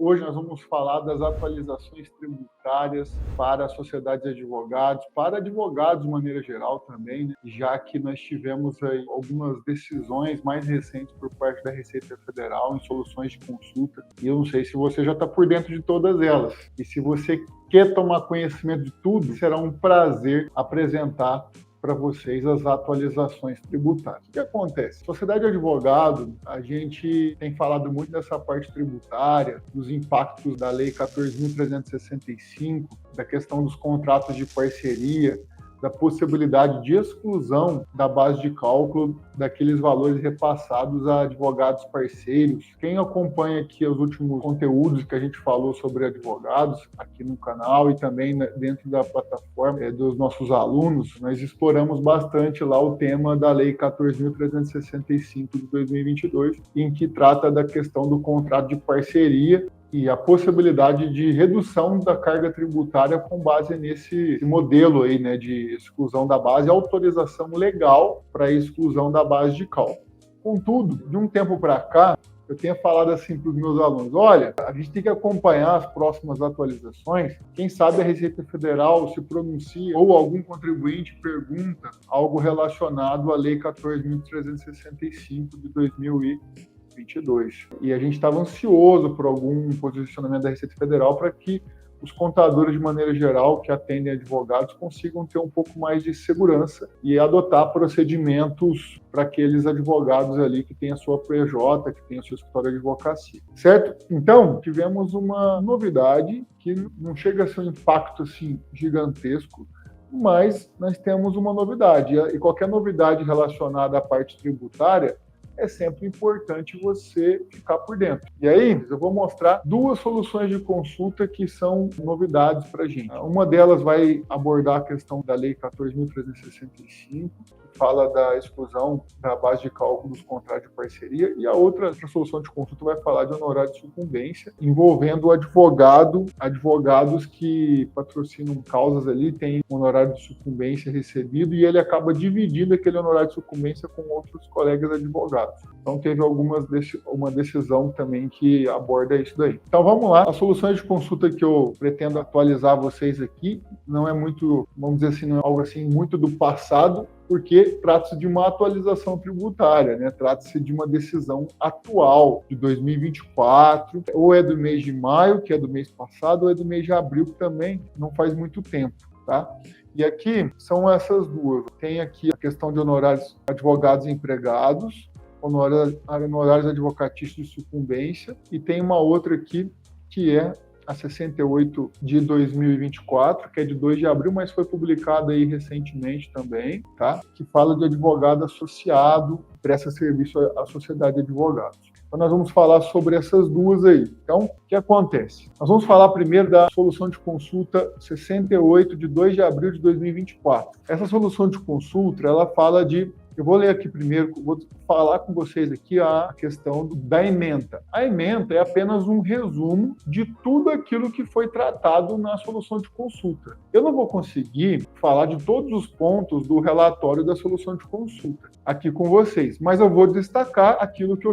Hoje nós vamos falar das atualizações tributárias para a sociedade de advogados, para advogados de maneira geral também, né? Já que nós tivemos aí algumas decisões mais recentes por parte da Receita Federal em soluções de consulta. E eu não sei se você já está por dentro de todas elas. E se você quer tomar conhecimento de tudo, será um prazer apresentar para vocês as atualizações tributárias. O que acontece? Sociedade de advogado, a gente tem falado muito dessa parte tributária, dos impactos da Lei 14.365, da questão dos contratos de parceria, da possibilidade de exclusão da base de cálculo daqueles valores repassados a advogados parceiros. Quem acompanha aqui os últimos conteúdos que a gente falou sobre advogados aqui no canal e também dentro da plataforma dos nossos alunos, nós exploramos bastante lá o tema da Lei 14.365 de 2022, em que trata da questão do contrato de parceria e a possibilidade de redução da carga tributária com base nesse modelo aí, né, de exclusão da base, autorização legal para a exclusão da base de cálculo. Contudo, de um tempo para cá, eu tenho falado assim para os meus alunos, olha, a gente tem que acompanhar as próximas atualizações, quem sabe a Receita Federal se pronuncia ou algum contribuinte pergunta algo relacionado à Lei 14.365 de 2022. E a gente estava ansioso por algum posicionamento da Receita Federal para que os contadores, de maneira geral, que atendem advogados, consigam ter um pouco mais de segurança e adotar procedimentos para aqueles advogados ali que têm a sua PJ, que têm a sua escritório de advocacia, certo? Então, tivemos uma novidade que não chega a ser um impacto assim gigantesco, mas nós temos uma novidade. E qualquer novidade relacionada à parte tributária, é sempre importante você ficar por dentro. E aí, eu vou mostrar duas soluções de consulta que são novidades para a gente. Uma delas vai abordar a questão da Lei 14.365, que fala da exclusão da base de cálculo dos contratos de parceria, e a outra solução de consulta vai falar de honorário de sucumbência, envolvendo advogados que patrocinam causas ali, tem um honorário de sucumbência recebido e ele acaba dividindo aquele honorário de sucumbência com outros colegas advogados. Então, teve uma decisão também que aborda isso daí. Então, vamos lá. As soluções de consulta que eu pretendo atualizar vocês aqui não é muito, vamos dizer assim, não é algo assim muito do passado, porque trata-se de uma atualização tributária, né? Trata-se de uma decisão atual, de 2024, ou é do mês de maio, que é do mês passado, ou é do mês de abril, que também não faz muito tempo, tá? E aqui são essas duas. Tem aqui a questão de honorários advogados e empregados, honorários advocatícios de sucumbência, e tem uma outra aqui que é a 68 de 2024, que é de 2 de abril, mas foi publicada aí recentemente também, tá? Que fala de advogado associado, presta serviço à sociedade de advogados. Então, nós vamos falar sobre essas duas aí. Então, o que acontece? Nós vamos falar primeiro da solução de consulta 68 de 2 de abril de 2024. Essa solução de consulta, ela fala de... Eu vou ler aqui primeiro, vou falar com vocês aqui a questão da ementa. A ementa é apenas um resumo de tudo aquilo que foi tratado na solução de consulta. Eu não vou conseguir falar de todos os pontos do relatório da solução de consulta aqui com vocês, mas eu vou destacar aquilo que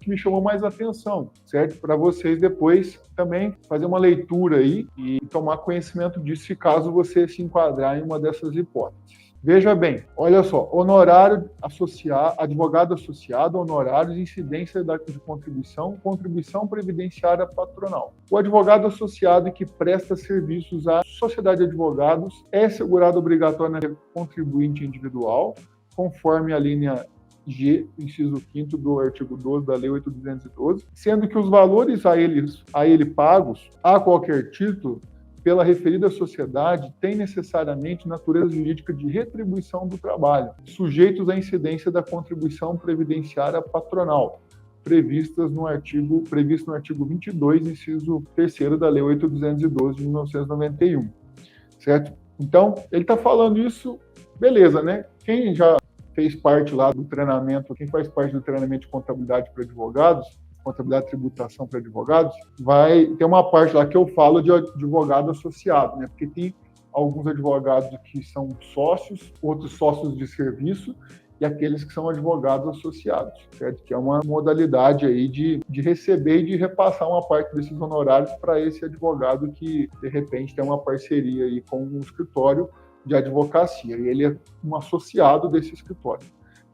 me chamou mais atenção, certo? Para vocês depois também fazer uma leitura aí e tomar conhecimento disso, se caso você se enquadrar em uma dessas hipóteses. Veja bem, olha só, honorário associado, advogado associado, honorários, incidência de contribuição previdenciária patronal. O advogado associado que presta serviços à sociedade de advogados é segurado obrigatoriamente na contribuinte individual, conforme a linha G, inciso 5º do artigo 12 da Lei 8.212, sendo que os valores a ele pagos a qualquer título pela referida sociedade têm necessariamente natureza jurídica de retribuição do trabalho, sujeitos à incidência da contribuição previdenciária patronal, previsto no artigo 22, inciso 3º da Lei 8.212 de 1991, certo? Então, ele está falando isso, beleza, né? Quem já fez parte lá do treinamento, quem faz parte do treinamento de contabilidade para advogados, contabilidade e tributação para advogados, vai ter uma parte lá que eu falo de advogado associado, né? Porque tem alguns advogados que são sócios, outros sócios de serviço, e aqueles que são advogados associados, certo? Que é uma modalidade aí de receber e de repassar uma parte desses honorários para esse advogado que, de repente, tem uma parceria aí com um escritório de advocacia, e ele é um associado desse escritório.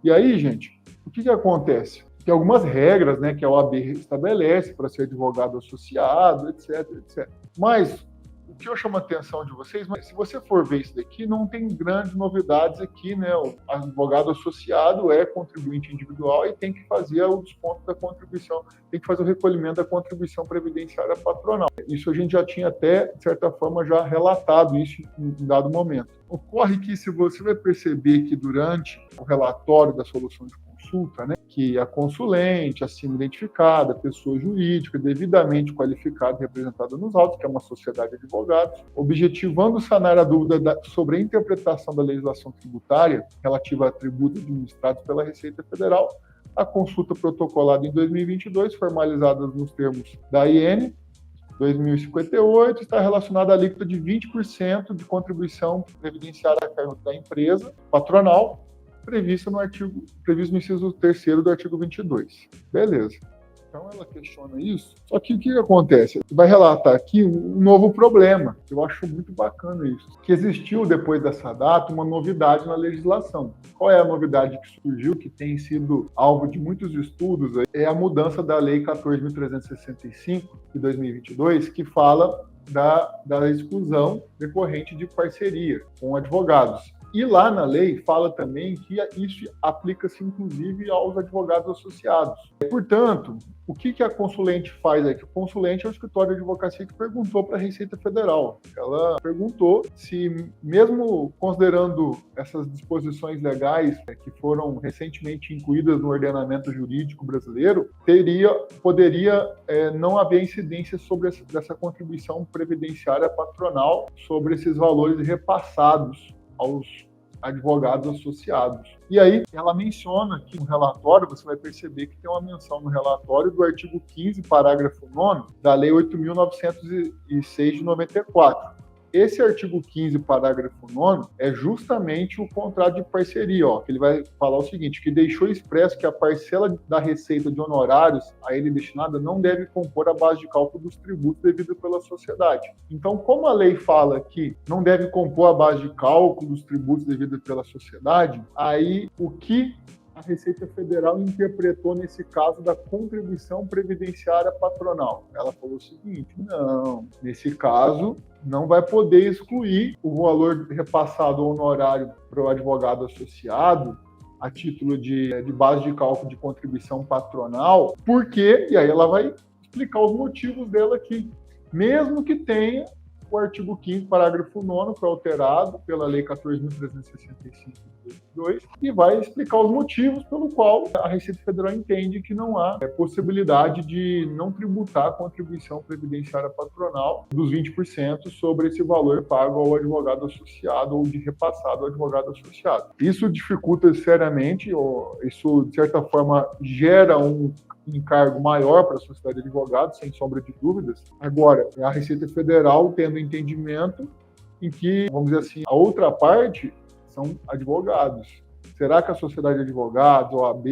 E aí, gente, o que acontece? Tem algumas regras, né, que a OAB estabelece para ser advogado associado, etc, etc. Mas o que eu chamo a atenção de vocês, mas se você for ver isso daqui, não tem grandes novidades aqui, né? O advogado associado é contribuinte individual e tem que fazer o desconto da contribuição, tem que fazer o recolhimento da contribuição previdenciária patronal. Isso a gente já tinha até, de certa forma, já relatado isso em dado momento. Ocorre que se você vai perceber que durante o relatório da solução de consulta, né, que a consulente, acima identificada, pessoa jurídica devidamente qualificada e representada nos autos, que é uma sociedade de advogados, objetivando sanar a dúvida sobre a interpretação da legislação tributária relativa a tributos administrados pela Receita Federal, a consulta protocolada em 2022, formalizada nos termos da IN 2058, está relacionada à alíquota de 20% de contribuição previdenciária a cargo da empresa patronal, previsto no inciso 3º do artigo 22. Beleza. Então ela questiona isso. Só que o que acontece? Vai relatar aqui um novo problema. Eu acho muito bacana isso. Que existiu depois dessa data uma novidade na legislação. Qual é a novidade que surgiu, que tem sido alvo de muitos estudos? É a mudança da Lei 14.365 de 2022, que fala da exclusão decorrente de parceria com advogados. E lá na lei fala também que isso aplica-se inclusive aos advogados associados. Portanto, o que a consulente faz aqui? O consulente é o escritório de advocacia que perguntou para a Receita Federal. Ela perguntou se, mesmo considerando essas disposições legais que foram recentemente incluídas no ordenamento jurídico brasileiro, poderia não haver incidência sobre essa contribuição previdenciária patronal sobre esses valores repassados aos advogados associados. E aí, ela menciona que no relatório, você vai perceber que tem uma menção no relatório do artigo 15, parágrafo 9º, da Lei 8.906 de 94. Esse artigo 15, parágrafo 9º, é justamente o contrato de parceria, que ele vai falar o seguinte, que deixou expresso que a parcela da receita de honorários a ele destinada não deve compor a base de cálculo dos tributos devidos pela sociedade. Então, como a lei fala que não deve compor a base de cálculo dos tributos devidos pela sociedade, aí o que a Receita Federal interpretou nesse caso da contribuição previdenciária patronal? Ela falou o seguinte, não, nesse caso não vai poder excluir o valor repassado ao honorário para o advogado associado a título de base de cálculo de contribuição patronal, porque, e aí ela vai explicar os motivos dela aqui, mesmo que tenha o artigo 15, parágrafo 9º, foi alterado pela Lei 14.365 de 2002, e vai explicar os motivos pelo qual a Receita Federal entende que não há possibilidade de não tributar a contribuição previdenciária patronal dos 20% sobre esse valor pago ao advogado associado ou de repassado ao advogado associado. Isso dificulta seriamente, isso de certa forma gera um encargo maior para a sociedade de advogados, sem sombra de dúvidas. Agora, a Receita Federal tendo entendimento em que, vamos dizer assim, a outra parte são advogados. Será que a sociedade de advogados, a OAB,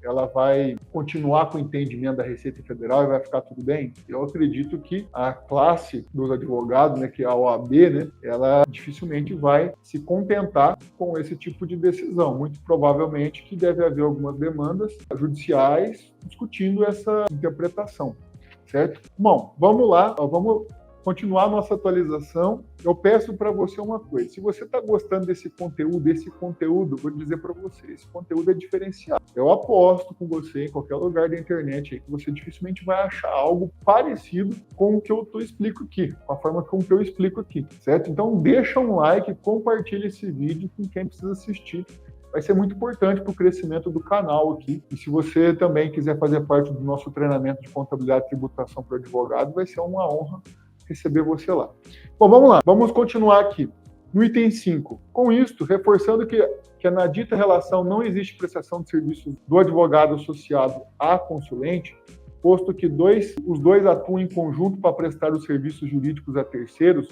ela vai continuar com o entendimento da Receita Federal e vai ficar tudo bem? Eu acredito que a classe dos advogados, né, que é a OAB, né, ela dificilmente vai se contentar com esse tipo de decisão. Muito provavelmente que deve haver algumas demandas judiciais discutindo essa interpretação, certo? Bom, vamos lá, vamos continuar nossa atualização. Eu peço para você uma coisa, se você está gostando desse conteúdo, vou dizer para você, esse conteúdo é diferenciado. Eu aposto com você em qualquer lugar da internet aí, que você dificilmente vai achar algo parecido com o que eu explico aqui, com a forma com que eu explico aqui, certo? Então deixa um like, compartilha esse vídeo com quem precisa assistir. Vai ser muito importante para o crescimento do canal aqui. E se você também quiser fazer parte do nosso treinamento de contabilidade e tributação para advogado, vai ser uma honra receber você lá. Bom, vamos lá. Vamos continuar aqui. No item 5. Com isto, reforçando que na dita relação não existe prestação de serviços do advogado associado à consulente, posto que os dois atuam em conjunto para prestar os serviços jurídicos a terceiros,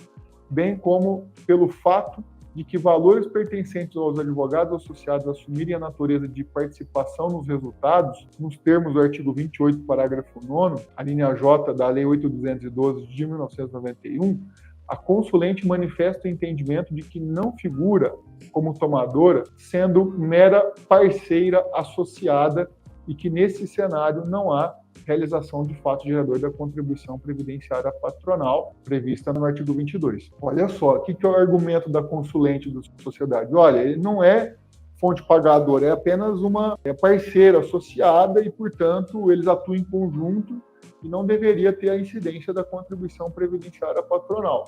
bem como pelo fato de que valores pertencentes aos advogados associados assumirem a natureza de participação nos resultados, nos termos do artigo 28, parágrafo 9º, a linha J da Lei 8.212 de 1991, a consulente manifesta o entendimento de que não figura como tomadora, sendo mera parceira associada e que, nesse cenário, não há realização de fato gerador da contribuição previdenciária patronal prevista no artigo 22. Olha só, o que é o argumento da consulente da sociedade? Olha, ele não é fonte pagadora, é apenas uma parceira associada e, portanto, eles atuam em conjunto e não deveria ter a incidência da contribuição previdenciária patronal.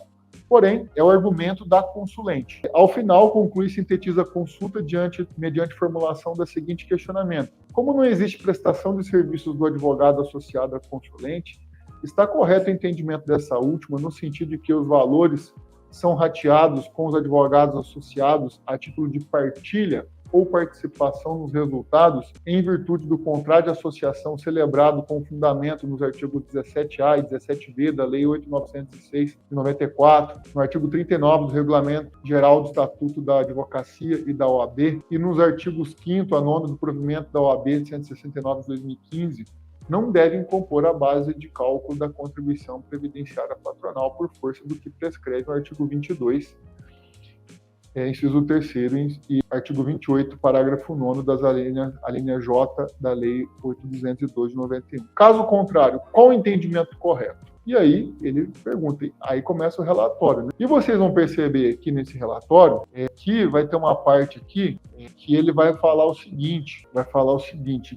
Porém, é o argumento da consulente. Ao final, conclui e sintetiza a consulta mediante formulação da seguinte questionamento. Como não existe prestação de serviços do advogado associado à consulente, está correto o entendimento dessa última no sentido de que os valores são rateados com os advogados associados a título de partilha ou participação nos resultados em virtude do contrato de associação celebrado com fundamento nos artigos 17A e 17B da Lei 8.906 de 94, no artigo 39 do Regulamento Geral do Estatuto da Advocacia e da OAB e nos artigos 5º a 9º do provimento da OAB de 169 de 2015, não devem compor a base de cálculo da contribuição previdenciária patronal por força do que prescreve o artigo 22, inciso 3º e artigo 28, parágrafo 9º a linha J da Lei 8.212 de 91. Caso contrário, qual o entendimento correto? E aí ele pergunta, aí começa o relatório, né? E vocês vão perceber aqui nesse relatório que vai ter uma parte aqui que ele vai falar o seguinte,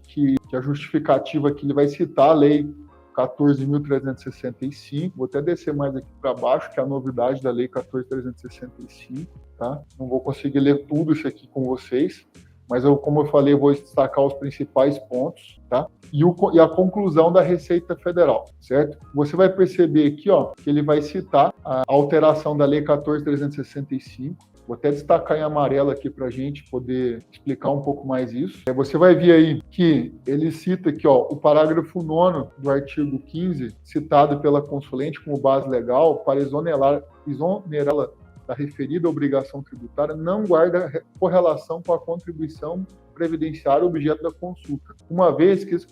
que a justificativa que ele vai citar a Lei 14.365, vou até descer mais aqui para baixo, que é a novidade da Lei 14.365, tá? Não vou conseguir ler tudo isso aqui com vocês, mas como eu falei, eu vou destacar os principais pontos, tá? E a conclusão da Receita Federal, certo? Você vai perceber aqui, ó, que ele vai citar a alteração da Lei 14.365, vou até destacar em amarelo aqui para a gente poder explicar um pouco mais isso. Você vai ver aí que ele cita aqui, ó, o parágrafo 9º do artigo 15, citado pela consulente como base legal para exonerá-la da referida obrigação tributária, não guarda correlação com a contribuição previdenciária objeto da consulta, uma vez que se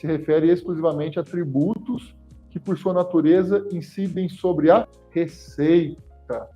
refere exclusivamente a tributos que, por sua natureza, incidem sobre a receita.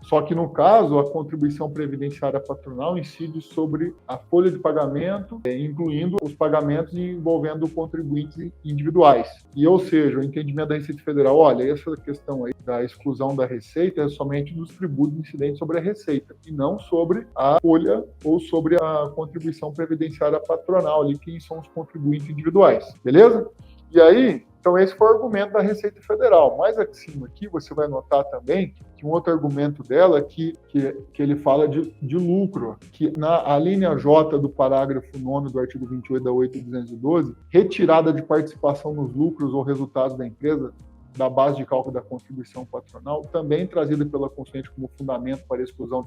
Só que, no caso, a contribuição previdenciária patronal incide sobre a folha de pagamento, incluindo os pagamentos envolvendo contribuintes individuais. E, ou seja, o entendimento da Receita Federal, olha, essa questão aí da exclusão da receita é somente dos tributos incidentes sobre a receita, e não sobre a folha ou sobre a contribuição previdenciária patronal, ali, que são os contribuintes individuais. Beleza? E aí, então esse foi o argumento da Receita Federal. Mais acima aqui, você vai notar também que um outro argumento dela que ele fala de lucro, que a linha J do parágrafo 9º do artigo 28 da 8.212, retirada de participação nos lucros ou resultados da empresa da base de cálculo da contribuição patronal, também trazida pela consulente como fundamento para a exclusão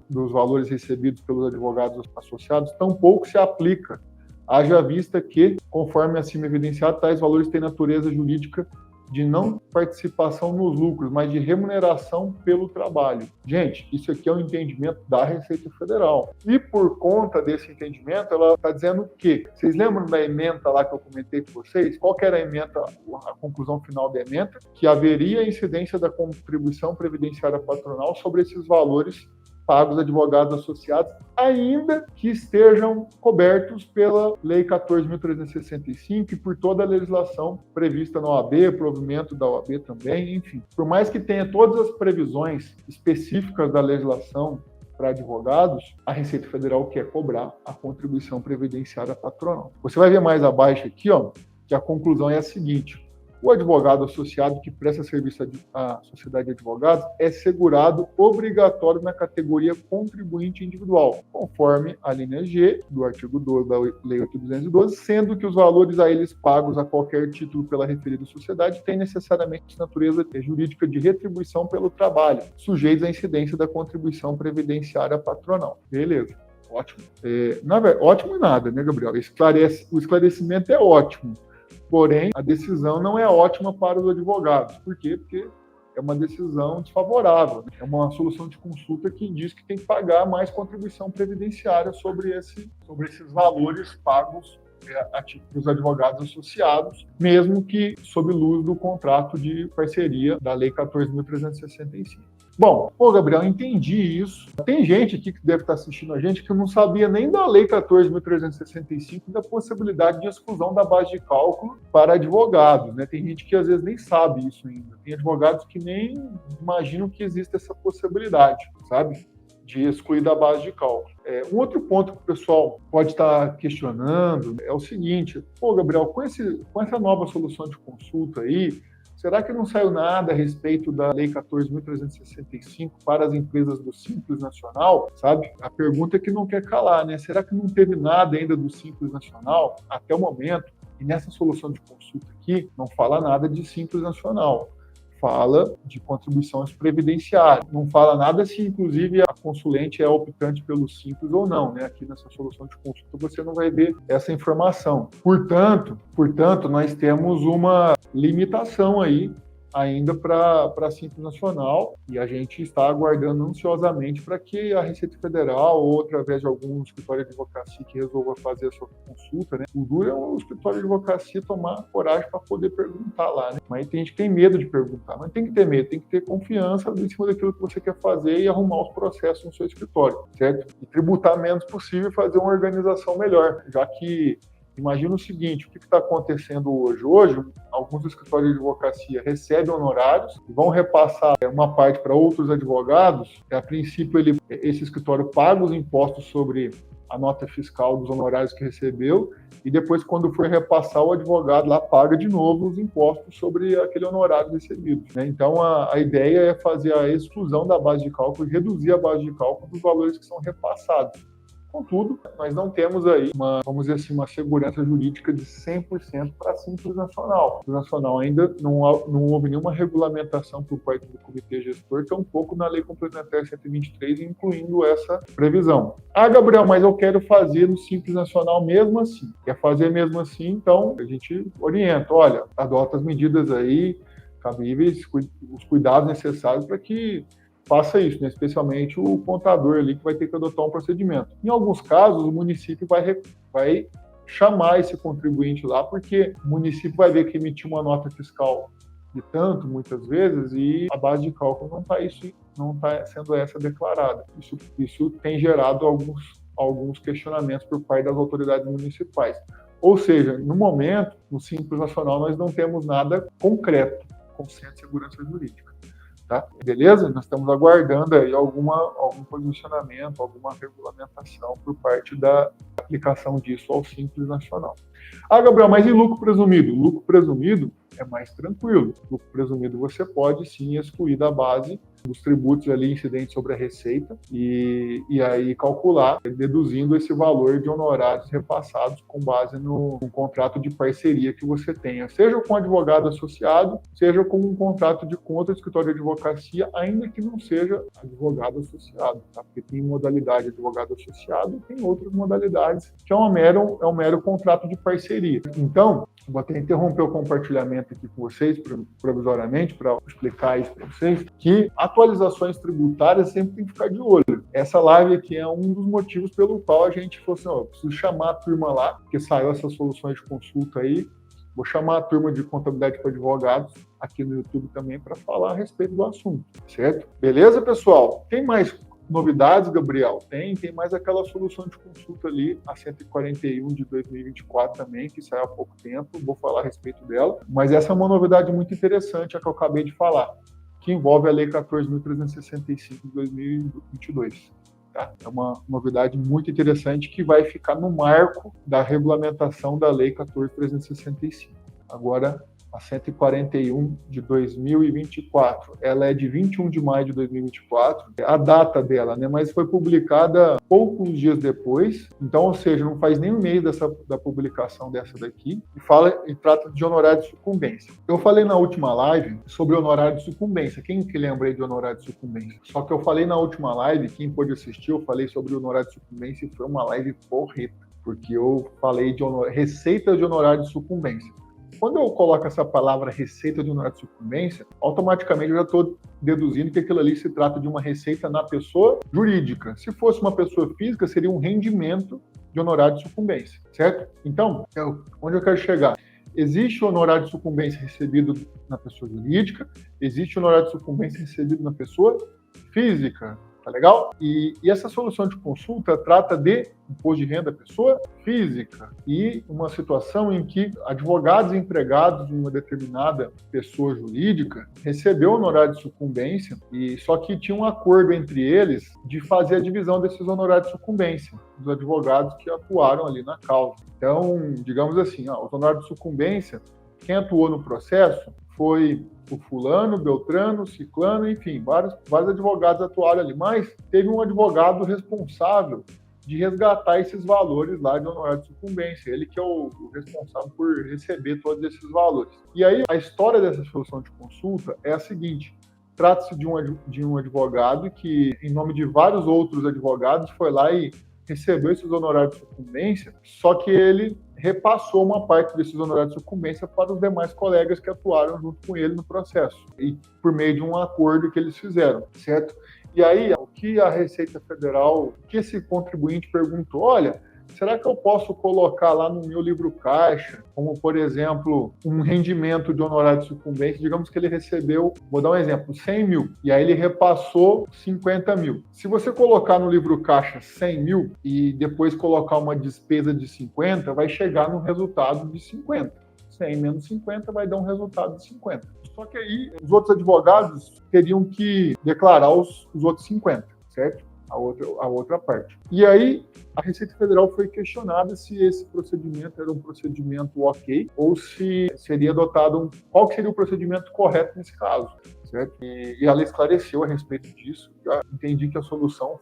dos valores recebidos pelos advogados associados, tampouco se aplica. Haja vista que, conforme acima evidenciado, tais valores têm natureza jurídica de não participação nos lucros, mas de remuneração pelo trabalho. Gente, isso aqui é um entendimento da Receita Federal. E por conta desse entendimento, ela está dizendo que, vocês lembram da ementa lá que eu comentei com vocês? Qual que era a ementa, a conclusão final da ementa? Que haveria incidência da contribuição previdenciária patronal sobre esses valores pagos advogados associados, ainda que estejam cobertos pela Lei 14.365 e por toda a legislação prevista na OAB, provimento da OAB também, enfim. Por mais que tenha todas as previsões específicas da legislação para advogados, a Receita Federal quer cobrar a contribuição previdenciária patronal. Você vai ver mais abaixo aqui, ó, que a conclusão é a seguinte: o advogado associado que presta serviço à sociedade de advogados é segurado obrigatório na categoria contribuinte individual, conforme a linha G do artigo 12 da Lei 8.212, sendo que os valores a eles pagos a qualquer título pela referida sociedade têm necessariamente natureza jurídica de retribuição pelo trabalho, sujeitos à incidência da contribuição previdenciária patronal. Beleza. Ótimo. Ótimo nada, né, Gabriel? O esclarecimento é ótimo. Porém, a decisão não é ótima para os advogados. Por quê? Porque é uma decisão desfavorável, né? É uma solução de consulta que diz que tem que pagar mais contribuição previdenciária sobre esses valores pagos para os advogados associados, mesmo que sob luz do contrato de parceria da Lei 14.365. Bom, Gabriel, entendi isso. Tem gente aqui que deve estar assistindo a gente que não sabia nem da Lei 14.365 e da possibilidade de exclusão da base de cálculo para advogados, né? Tem gente que às vezes nem sabe isso ainda. Tem advogados que nem imaginam que existe essa possibilidade, sabe? De excluir da base de cálculo. Um outro ponto que o pessoal pode estar questionando é o seguinte: Gabriel, com essa nova solução de consulta aí, será que não saiu nada a respeito da Lei 14.365 para as empresas do Simples Nacional? Sabe? A pergunta é que não quer calar, né? Será que não teve nada ainda do Simples Nacional até o momento? E nessa solução de consulta aqui, não fala nada de Simples Nacional. Fala de contribuições previdenciárias. Não fala nada se, inclusive, a consulente é optante pelo Simples ou não, né? Aqui nessa solução de consulta você não vai ver essa informação. Portanto, nós temos uma limitação aí ainda para a Simples Nacional, e a gente está aguardando ansiosamente para que a Receita Federal, ou através de algum escritório de advocacia que resolva fazer a sua consulta, né? O duro é o escritório de advocacia tomar coragem para poder perguntar lá, né? Mas tem gente que tem medo de perguntar, mas tem que ter medo, tem que ter confiança em cima daquilo que você quer fazer e arrumar os processos no seu escritório, certo? E tributar menos possível e fazer uma organização melhor, já que imagina o seguinte: o que está acontecendo hoje? Hoje, alguns escritórios de advocacia recebem honorários e vão repassar uma parte para outros advogados. A princípio, esse escritório paga os impostos sobre a nota fiscal dos honorários que recebeu, e depois, quando for repassar, o advogado lá paga de novo os impostos sobre aquele honorário recebido, né? Então, a ideia é fazer a exclusão da base de cálculo e reduzir a base de cálculo dos valores que são repassados. Contudo, nós não temos aí vamos dizer assim, uma segurança jurídica de 100% para a Simples Nacional. O Nacional ainda não houve nenhuma regulamentação por parte do Comitê Gestor, tampouco na Lei Complementar 123, incluindo essa previsão. Gabriel, mas eu quero fazer no Simples Nacional mesmo assim. Quer fazer mesmo assim, então a gente orienta: olha, adota as medidas aí cabíveis, os cuidados necessários para que faça isso, né? Especialmente o contador ali que vai ter que adotar um procedimento. Em alguns casos, o município vai chamar esse contribuinte lá, porque o município vai ver que emitiu uma nota fiscal de tanto, muitas vezes, e a base de cálculo não está sendo essa declarada. Isso tem gerado alguns questionamentos por parte das autoridades municipais. Ou seja, no momento, no Simples Nacional, nós não temos nada concreto com centro de segurança jurídica. Tá? Beleza? Nós estamos aguardando aí algum posicionamento, alguma regulamentação por parte da aplicação disso ao Simples Nacional. Gabriel, mas e lucro presumido? Lucro presumido é mais tranquilo. Lucro presumido você pode sim excluir da base dos tributos ali incidentes sobre a receita e aí calcular, deduzindo esse valor de honorários repassados com base no contrato de parceria que você tenha, seja com advogado associado, seja com um contrato de conta de escritório de advocacia, ainda que não seja advogado associado, tá? Porque tem modalidade de advogado associado e tem outras modalidades que é um mero contrato de parceria. Então, vou até interromper o compartilhamento aqui com vocês, provisoriamente, para explicar isso para vocês, que atualizações tributárias sempre tem que ficar de olho. Essa live aqui é um dos motivos pelo qual a gente falou assim: eu preciso chamar a turma lá, porque saiu essas soluções de consulta aí, vou chamar a turma de contabilidade para advogados aqui no YouTube também para falar a respeito do assunto, certo? Beleza, pessoal? Tem mais novidades, Gabriel? Tem mais aquela solução de consulta ali, a 141 de 2024 também, que saiu há pouco tempo, vou falar a respeito dela, mas essa é uma novidade muito interessante, a que eu acabei de falar, que envolve a Lei 14.365 de 2022. Tá? É uma novidade muito interessante que vai ficar no marco da regulamentação da Lei 14.365. Agora, a 141 de 2024, ela é de 21 de maio de 2024, a data dela, né? Mas foi publicada poucos dias depois, então, ou seja, não faz nem um mês da publicação dessa daqui, e trata de honorário de sucumbência. Eu falei na última live sobre honorário de sucumbência. Quem que lembra aí de honorário de sucumbência? Só que eu falei na última live, quem pôde assistir, eu falei sobre honorário de sucumbência e foi uma live porreta, porque eu falei de receita de honorário de sucumbência. Quando eu coloco essa palavra receita de honorário de sucumbência, automaticamente eu já estou deduzindo que aquilo ali se trata de uma receita na pessoa jurídica. Se fosse uma pessoa física, seria um rendimento de honorário de sucumbência, certo? Então, onde eu quero chegar? Existe o honorário de sucumbência recebido na pessoa jurídica, existe o honorário de sucumbência recebido na pessoa física, tá legal? E essa solução de consulta trata de imposto de renda da pessoa física e uma situação em que advogados e empregados de uma determinada pessoa jurídica recebeu honorário de sucumbência e só que tinha um acordo entre eles de fazer a divisão desses honorários de sucumbência dos advogados que atuaram ali na causa. Então, digamos assim, os honorários de sucumbência, quem atuou no processo foi o fulano, Beltrano, Ciclano, enfim, vários advogados atuaram ali, mas teve um advogado responsável de resgatar esses valores lá de honorário de sucumbência, ele que é o responsável por receber todos esses valores. E aí, a história dessa solução de consulta é a seguinte: trata-se de um advogado que, em nome de vários outros advogados, foi lá e recebeu esses honorários de sucumbência, só que ele repassou uma parte desses honorários de sucumbência para os demais colegas que atuaram junto com ele no processo, e por meio de um acordo que eles fizeram, certo? E aí, o que a Receita Federal, o que esse contribuinte perguntou, olha, será que eu posso colocar lá no meu livro caixa, como, por exemplo, um rendimento de honorário de sucumbência? Digamos que ele recebeu, vou dar um exemplo, 100 mil, e aí ele repassou 50 mil. Se você colocar no livro caixa 100 mil e depois colocar uma despesa de 50, vai chegar no resultado de 50. 100 menos 50 vai dar um resultado de 50. Só que aí os outros advogados teriam que declarar os outros 50, certo? A outra parte. E aí, a Receita Federal foi questionada se esse procedimento era um procedimento ok ou se seria adotado qual que seria o procedimento correto nesse caso, certo? E ela esclareceu a respeito disso. Já entendi que a solução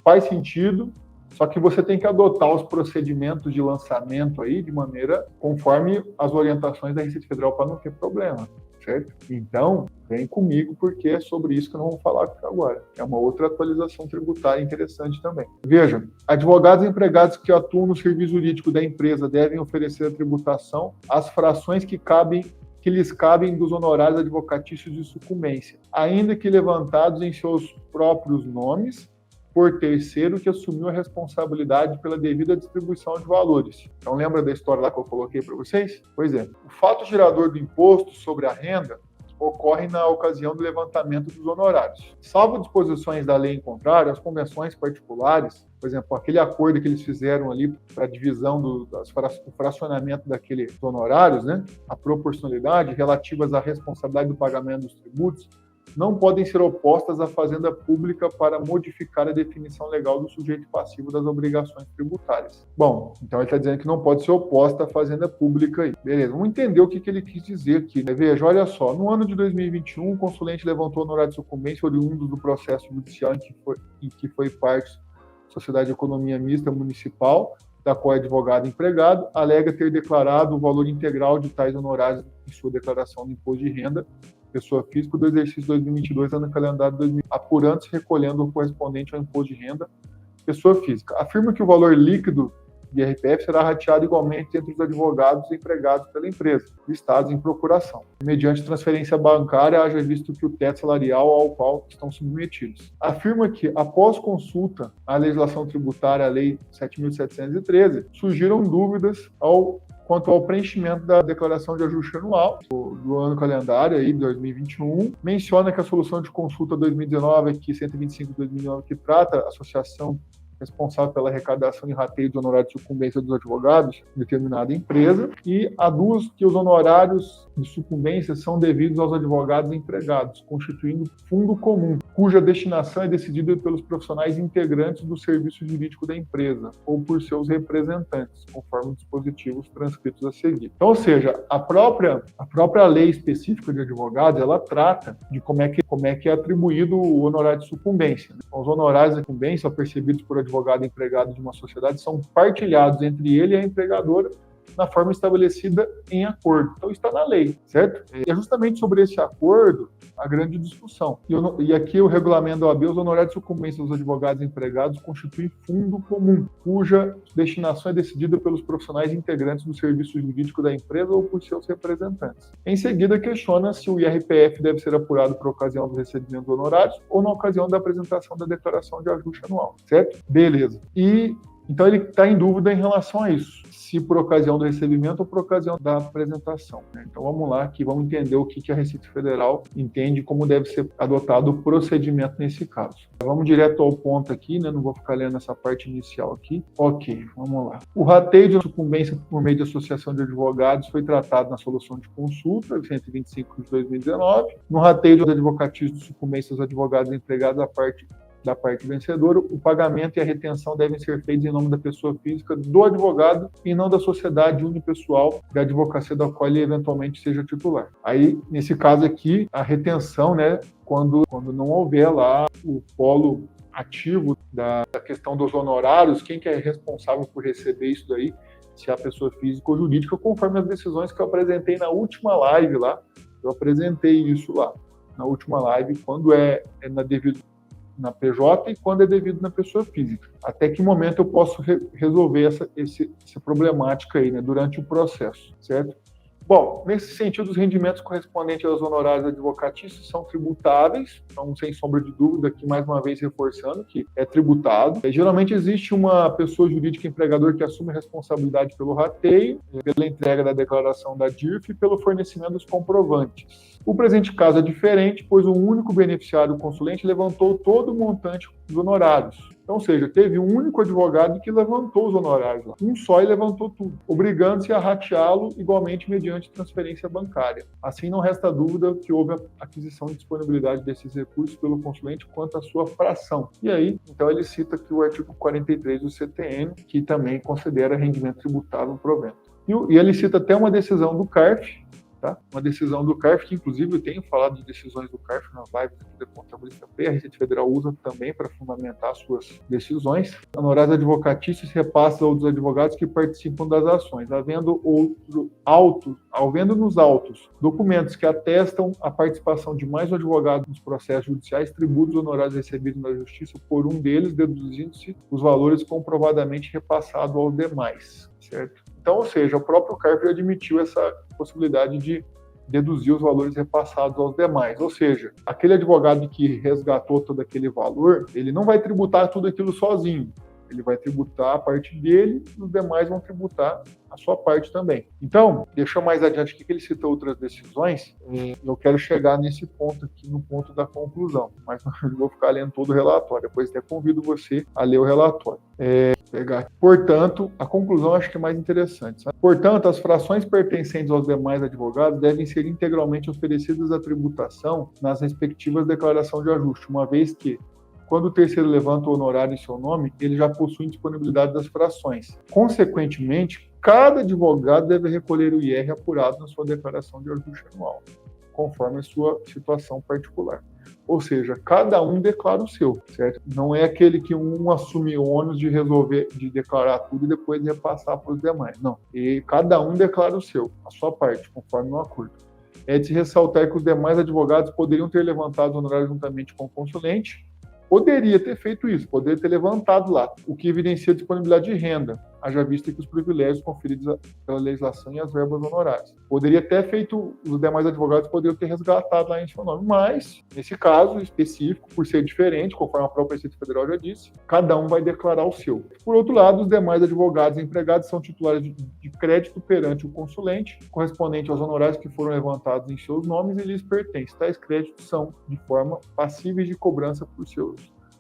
faz sentido, só que você tem que adotar os procedimentos de lançamento aí de maneira conforme as orientações da Receita Federal para não ter problema. Certo? Então, vem comigo, porque é sobre isso que nós vamos falar aqui agora. É uma outra atualização tributária interessante também. Veja, advogados e empregados que atuam no serviço jurídico da empresa devem oferecer a tributação às frações que lhes cabem dos honorários advocatícios de sucumbência, ainda que levantados em seus próprios nomes, por terceiro que assumiu a responsabilidade pela devida distribuição de valores. Então, lembra da história lá que eu coloquei para vocês? Pois é. O fato gerador do imposto sobre a renda ocorre na ocasião do levantamento dos honorários. Salvo disposições da lei em contrário, as convenções particulares, por exemplo, aquele acordo que eles fizeram ali para a divisão do fracionamento daqueles honorários, né, a proporcionalidade relativas à responsabilidade do pagamento dos tributos, não podem ser opostas à fazenda pública para modificar a definição legal do sujeito passivo das obrigações tributárias. Bom, então ele está dizendo que não pode ser oposta à fazenda pública aí. Beleza, vamos entender o que ele quis dizer aqui, né? Veja, olha só, no ano de 2021, o consulente levantou honorário de sucumbência oriundo do processo judicial em que foi parte Sociedade de Economia Mista Municipal, da qual é advogado empregado, alega ter declarado o valor integral de tais honorários em sua declaração de imposto de renda pessoa física do exercício 2022, ano calendário 2000, apurando-se recolhendo o correspondente ao imposto de renda pessoa física. Afirma que o valor líquido de IRPF será rateado igualmente entre os advogados empregados pela empresa, listados em procuração, mediante transferência bancária, haja visto que o teto salarial ao qual estão submetidos. Afirma que, após consulta à legislação tributária, a Lei 7.713, surgiram dúvidas quanto ao preenchimento da declaração de ajuste anual do ano calendário aí, 2021, menciona que a solução de consulta 2019, aqui 125 de 2019, que trata a associação responsável pela arrecadação e rateio de honorários de sucumbência dos advogados de determinada empresa, e aduz que os honorários de sucumbência são devidos aos advogados empregados, constituindo fundo comum, cuja destinação é decidida pelos profissionais integrantes do serviço jurídico da empresa ou por seus representantes, conforme os dispositivos transcritos a seguir. Então, ou seja, a própria lei específica de advogados, ela trata de como é que é atribuído o honorário de sucumbência. Então, os honorários de sucumbência percebidos por advogado empregado de uma sociedade são partilhados entre ele e a empregadora na forma estabelecida em acordo. Então, está na lei, certo? E é justamente sobre esse acordo a grande discussão. E aqui o regulamento da OAB, os honorários de sucumbência dos advogados empregados constituem fundo comum, cuja destinação é decidida pelos profissionais integrantes do serviço jurídico da empresa ou por seus representantes. Em seguida, questiona se o IRPF deve ser apurado por ocasião do recebimento de honorários ou na ocasião da apresentação da declaração de ajuste anual, certo? Beleza. Então ele está em dúvida em relação a isso, se por ocasião do recebimento ou por ocasião da apresentação, né? Então vamos lá, que vamos entender o que a Receita Federal entende como deve ser adotado o procedimento nesse caso. Vamos direto ao ponto aqui, né? Não vou ficar lendo essa parte inicial aqui. Ok, vamos lá. O rateio de sucumbência por meio de associação de advogados foi tratado na solução de consulta 125 de 2019. No rateio de advocatício de sucumbência dos advogados empregados da parte vencedora, o pagamento e a retenção devem ser feitos em nome da pessoa física do advogado e não da sociedade unipessoal da advocacia da qual ele eventualmente seja titular. Aí, nesse caso aqui, a retenção, né, quando não houver lá o polo ativo da questão dos honorários, quem que é responsável por receber isso daí, se é a pessoa física ou jurídica, conforme as decisões que eu apresentei na última live lá, eu apresentei isso lá, na última live, quando é na PJ e quando é devido na pessoa física. Até que momento eu posso resolver essa problemática aí, né, durante o processo, certo? Bom, nesse sentido, os rendimentos correspondentes aos honorários advocatícios são tributáveis, então, sem sombra de dúvida, aqui mais uma vez reforçando que é tributado. Geralmente existe uma pessoa jurídica empregador que assume a responsabilidade pelo rateio, pela entrega da declaração da DIRF e pelo fornecimento dos comprovantes. O presente caso é diferente, pois um único beneficiário, o consulente, levantou todo o montante dos honorários. Então, ou seja, teve um único advogado que levantou os honorários lá. Um só e levantou tudo, obrigando-se a rateá-lo igualmente mediante transferência bancária. Assim, não resta dúvida que houve a aquisição e disponibilidade desses recursos pelo consulente quanto à sua fração. E aí, então, ele cita aqui o artigo 43 do CTN, que também considera rendimento tributável provento. E ele cita até uma decisão do CARF, tá? Uma decisão do CARF, que inclusive eu tenho falado de decisões do CARF nas lives da Contabilista P, a Receita Federal usa também para fundamentar suas decisões. Honorários advocatícios repassa aos advogados que participam das ações, havendo nos autos documentos que atestam a participação de mais um advogado nos processos judiciais, tributos honorários recebidos na Justiça por um deles, deduzindo-se os valores comprovadamente repassados aos demais, certo? Então, ou seja, o próprio CARF admitiu essa possibilidade de deduzir os valores repassados aos demais. Ou seja, aquele advogado que resgatou todo aquele valor, ele não vai tributar tudo aquilo sozinho. Ele vai tributar a parte dele e os demais vão tributar a sua parte também. Então, deixa mais adiante aqui que ele cita outras decisões, eu quero chegar nesse ponto aqui, no ponto da conclusão, mas não vou ficar lendo todo o relatório, depois até convido você a ler o relatório. Portanto, a conclusão acho que é mais interessante. Sabe? Portanto, as frações pertencentes aos demais advogados devem ser integralmente oferecidas à tributação nas respectivas declarações de ajuste, uma vez que, quando o terceiro levanta o honorário em seu nome, ele já possui disponibilidade das frações. Consequentemente, cada advogado deve recolher o IR apurado na sua declaração de ajuste anual, conforme a sua situação particular. Ou seja, cada um declara o seu, certo? Não é aquele que um assume o ônus de resolver, de declarar tudo e depois repassar para os demais. Não. E cada um declara o seu, a sua parte, conforme o acordo. É de se ressaltar que os demais advogados poderiam ter levantado o honorário juntamente com o consulente. Poderia ter feito isso, poderia ter levantado lá, o que evidencia a disponibilidade de renda, haja vista que os privilégios conferidos pela legislação e as verbas honorárias. Poderia ter feito, os demais advogados poderiam ter resgatado lá em seu nome, mas, nesse caso específico, por ser diferente, conforme a própria Receita Federal já disse, cada um vai declarar o seu. Por outro lado, os demais advogados empregados são titulares de crédito perante o consulente, correspondente aos honorários que foram levantados em seus nomes e lhes pertencem. Tais créditos são, de forma passíveis de cobrança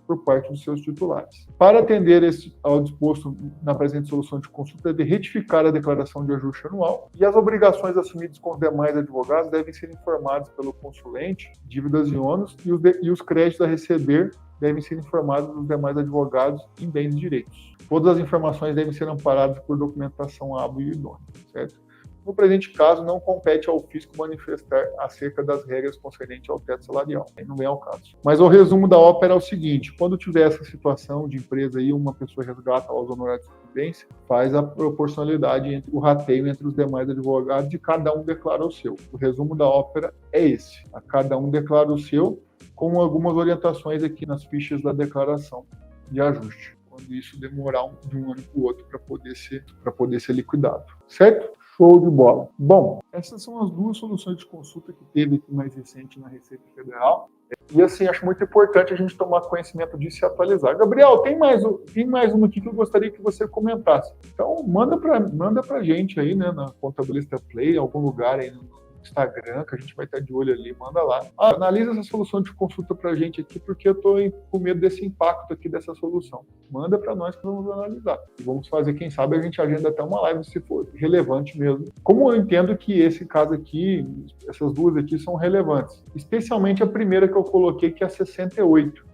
por parte dos seus titulares. Para atender ao disposto na presente solução de consulta, é de retificar a declaração de ajuste anual e as obrigações assumidas com os demais advogados devem ser informadas pelo consulente, dívidas e ônus, e os créditos a receber devem ser informados dos demais advogados em bens e direitos. Todas as informações devem ser amparadas por documentação hábil e idônea, certo? No presente caso, não compete ao fisco manifestar acerca das regras concernentes ao teto salarial. Aí não vem ao caso. Mas o resumo da ópera é o seguinte: quando tiver essa situação de empresa aí, uma pessoa resgata lá os honorários de previdência, faz a proporcionalidade entre o rateio entre os demais advogados e cada um declara o seu. O resumo da ópera é esse: a cada um declara o seu, com algumas orientações aqui nas fichas da declaração de ajuste, quando isso demorar de um ano para o outro para poder ser liquidado. Certo? Show de bola. Bom, essas são as duas soluções de consulta que teve aqui mais recente na Receita Federal. E assim, acho muito importante a gente tomar conhecimento disso e se atualizar. Gabriel, tem mais uma aqui que eu gostaria que você comentasse. Então, manda pra gente aí, né, na Contabilista Play, em algum lugar aí no Instagram, que a gente vai estar de olho ali, manda lá. Analisa essa solução de consulta pra gente aqui, porque eu tô com medo desse impacto aqui dessa solução. Manda para nós que vamos analisar. E vamos fazer, quem sabe, a gente agenda até uma live se for relevante mesmo. Como eu entendo que esse caso aqui, essas duas aqui são relevantes. Especialmente a primeira que eu coloquei, que é a 68.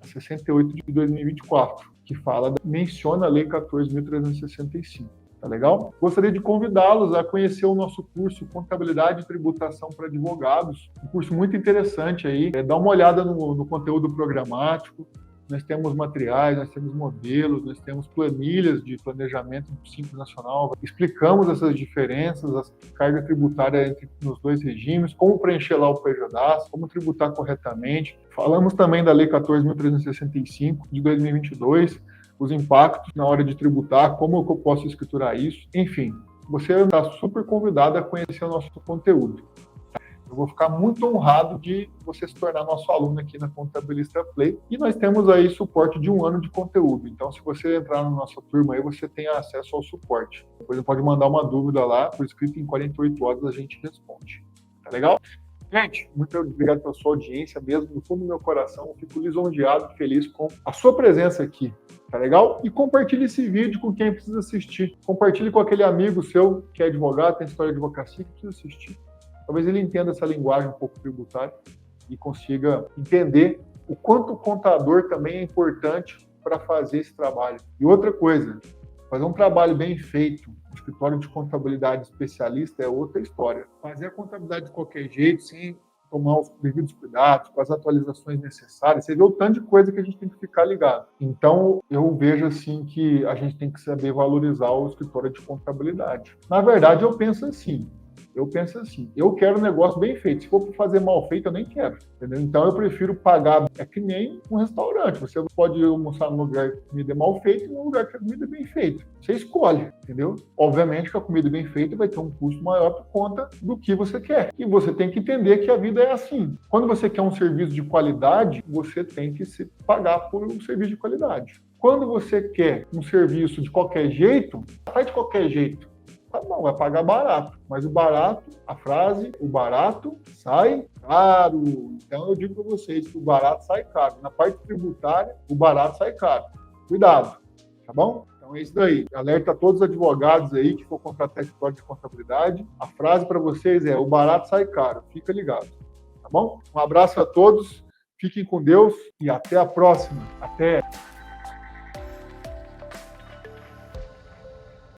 A 68 de 2024, que menciona a Lei 14.365. Tá legal? Gostaria de convidá-los a conhecer o nosso curso Contabilidade e Tributação para Advogados, um curso muito interessante aí. Dá uma olhada no conteúdo programático. Nós temos materiais, nós temos modelos, nós temos planilhas de planejamento do Simples Nacional. Explicamos essas diferenças, a carga tributária nos dois regimes, como preencher lá o PJDAS, como tributar corretamente. Falamos também da Lei 14.365 de 2022, os impactos na hora de tributar, como eu posso escriturar isso. Enfim, você está super convidado a conhecer o nosso conteúdo. Eu vou ficar muito honrado de você se tornar nosso aluno aqui na Contabilista Play. E nós temos aí suporte de 1 ano de conteúdo. Então, se você entrar na nossa turma aí, você tem acesso ao suporte. Depois você pode mandar uma dúvida lá, por escrito, em 48 horas a gente responde. Tá legal? Gente, muito obrigado pela sua audiência, mesmo do fundo do meu coração. Eu fico lisonjeado e feliz com a sua presença aqui. Tá legal? E compartilhe esse vídeo com quem precisa assistir. Compartilhe com aquele amigo seu que é advogado, tem história de advocacia, que precisa assistir. Talvez ele entenda essa linguagem um pouco tributária e consiga entender o quanto o contador também é importante para fazer esse trabalho. E outra coisa, fazer um trabalho bem feito, um escritório de contabilidade especialista é outra história. Fazer a contabilidade de qualquer jeito, sem tomar os devidos cuidados, com as atualizações necessárias, você vê o tanto de coisa que a gente tem que ficar ligado. Então, eu vejo assim que a gente tem que saber valorizar o escritório de contabilidade. Na verdade, eu penso assim, eu quero um negócio bem feito. Se for para fazer mal feito, eu nem quero. Entendeu? Então, eu prefiro pagar. É que nem um restaurante. Você pode almoçar num lugar que a comida é mal feita e num lugar que a comida é bem feita. Você escolhe, entendeu? Obviamente que a comida bem feita vai ter um custo maior por conta do que você quer. E você tem que entender que a vida é assim. Quando você quer um serviço de qualidade, você tem que se pagar por um serviço de qualidade. Quando você quer um serviço de qualquer jeito, faz de qualquer jeito. Não, vai pagar barato, mas o barato sai caro. Então eu digo para vocês que o barato sai caro. Na parte tributária, o barato sai caro. Cuidado, tá bom? Então é isso daí. Alerta a todos os advogados aí que for contratar escritório de contabilidade. A frase para vocês é: o barato sai caro. Fica ligado, tá bom? Um abraço a todos, fiquem com Deus e até a próxima. Até!